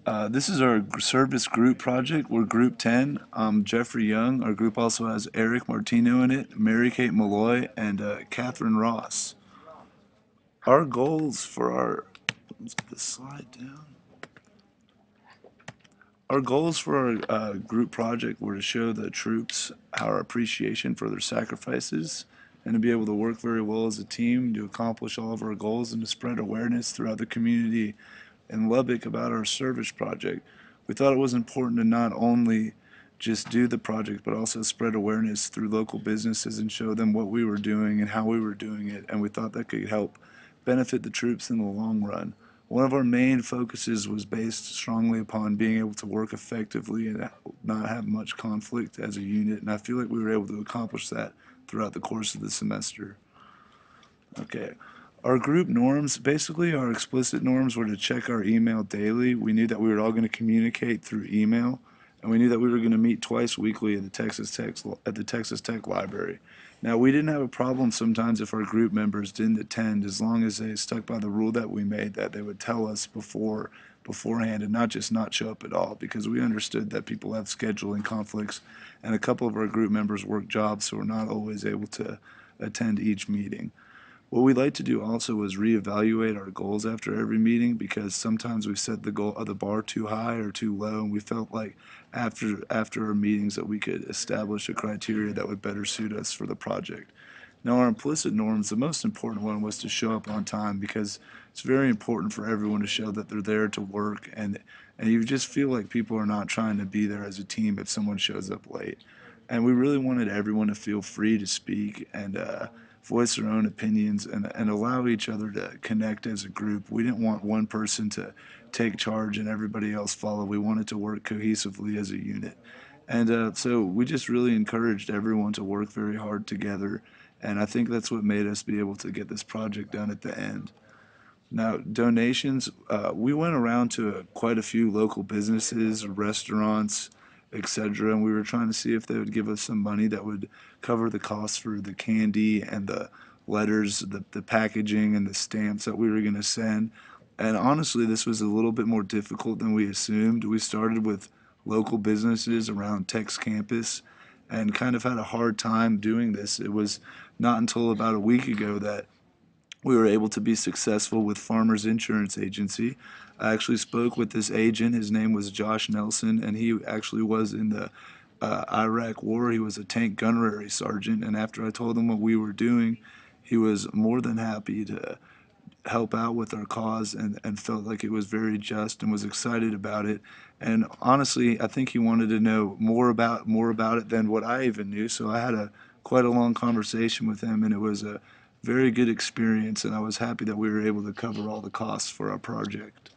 This is our service group project. We're Group 10. I'm Jeffrey Young. Our group also has Aric Martino in it, Mary Kate Molloy, and Kathryn Ross. Our goals for our, let's get this slide down. Our goals for our group project were to show the troops our appreciation for their sacrifices and to be able to work very well as a team to accomplish all of our goals and to spread awareness throughout the community in Lubbock about our service project. We thought it was important to not only just do the project, but also spread awareness through local businesses and show them what we were doing and how we were doing it. And we thought that could help benefit the troops in the long run. One of our main focuses was based strongly upon being able to work effectively and not have much conflict as a unit. And I feel like we were able to accomplish that throughout the course of the semester. Okay. Our group norms, basically our explicit norms were to check our email daily. We knew that we were all going to communicate through email, and we knew that we were going to meet twice weekly at the Texas Tech Library. Now, we didn't have a problem sometimes if our group members didn't attend, as long as they stuck by the rule that we made that they would tell us beforehand and not just not show up at all, because we understood that people have scheduling conflicts, and a couple of our group members work jobs, so we're not always able to attend each meeting. What we like to do also is reevaluate our goals after every meeting, because sometimes we set the bar too high or too low, and we felt like after our meetings that we could establish a criteria that would better suit us for the project. Now, our implicit norms, the most important one was to show up on time, because it's very important for everyone to show that they're there to work, and you just feel like people are not trying to be there as a team if someone shows up late. And we really wanted everyone to feel free to speak and voice their own opinions and allow each other to connect as a group. We didn't want one person to take charge and everybody else follow. We wanted to work cohesively as a unit. And so we just really encouraged everyone to work very hard together. And I think that's what made us be able to get this project done at the end. Now, donations, we went around to quite a few local businesses, restaurants, etc., and we were trying to see if they would give us some money that would cover the costs for the candy and the letters, the packaging, and the stamps that we were going to send. And honestly, this was a little bit more difficult than we assumed. We started with local businesses around Tech's campus and kind of had a hard time doing this. It was not until about a week ago that we were able to be successful with Farmers Insurance Agency. I actually spoke with this agent. His name was Josh Nelson, and he actually was in the Iraq War. He was a tank gunnery sergeant, and after I told him what we were doing, he was more than happy to help out with our cause and felt like it was very just and was excited about it. And honestly, I think he wanted to know more about it than what I even knew. So I had a quite a long conversation with him, and it was a very good experience. And I was happy that we were able to cover all the costs for our project.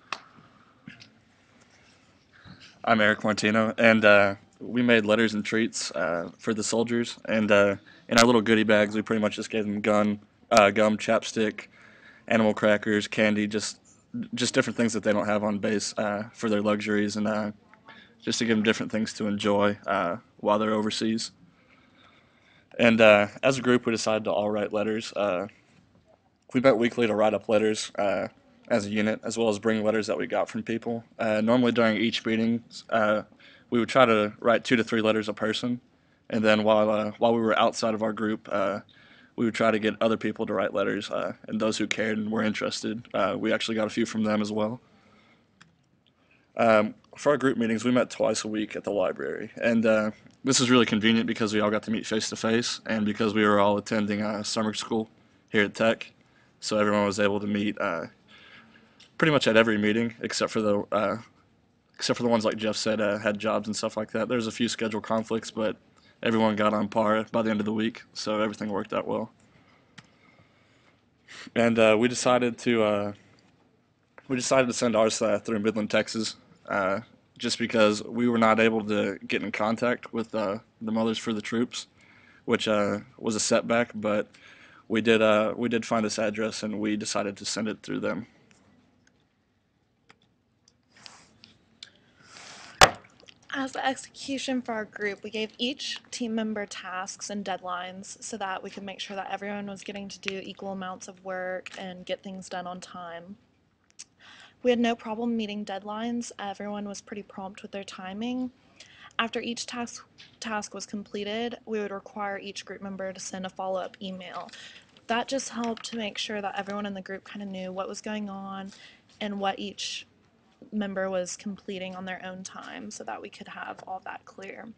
I'm Aric Martino, and we made letters and treats for the soldiers. And in our little goodie bags, we pretty much just gave them gum, chapstick, animal crackers, candy, just different things that they don't have on base for their luxuries, and just to give them different things to enjoy while they're overseas. And as a group, we decided to all write letters. We met weekly to write up letters as a unit, as well as bring letters that we got from people. Normally during each meeting, we would try to write 2 to 3 letters a person, and then while we were outside of our group, we would try to get other people to write letters, and those who cared and were interested, we actually got a few from them as well. For our group meetings, we met twice a week at the library, and this is really convenient because we all got to meet face to face, and because we were all attending summer school here at Tech, so everyone was able to meet pretty much at every meeting except for the ones like Jeff said had jobs and stuff like that. There's a few schedule conflicts, but everyone got on par by the end of the week, so everything worked out well. And we decided to send ours through Midland, Texas, just because we were not able to get in contact with the mothers for the troops, which was a setback. But we did find this address, and we decided to send it through them. As the execution for our group, we gave each team member tasks and deadlines so that we could make sure that everyone was getting to do equal amounts of work and get things done on time. We had no problem meeting deadlines. Everyone was pretty prompt with their timing. After each task was completed, we would require each group member to send a follow-up email. That just helped to make sure that everyone in the group kind of knew what was going on and what each member was completing on their own time so that we could have all that clear.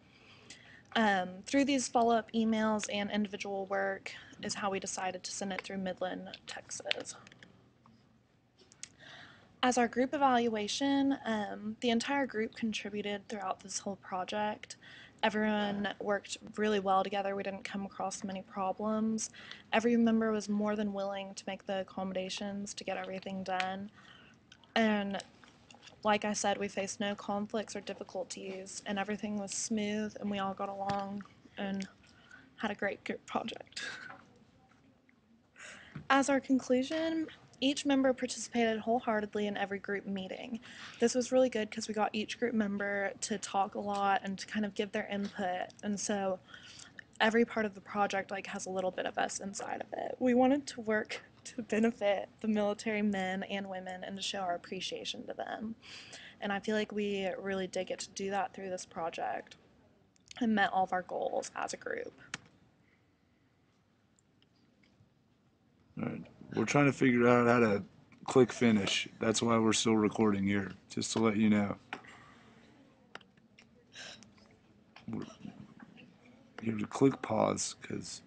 Through these follow-up emails and individual work is how we decided to send it through Midland, Texas. As our group evaluation, the entire group contributed throughout this whole project. Everyone worked really well together. We didn't come across many problems. Every member was more than willing to make the accommodations to get everything done. And like I said, we faced no conflicts or difficulties, and everything was smooth, and we all got along and had a great group project. As our conclusion, each member participated wholeheartedly in every group meeting. This was really good because we got each group member to talk a lot and to kind of give their input, and so every part of the project has a little bit of us inside of it. We wanted to work to benefit the military men and women and to show our appreciation to them. And I feel like we really did get to do that through this project and met all of our goals as a group. All right. We're trying to figure out how to click finish. That's why we're still recording here, just to let you know. You have to click pause because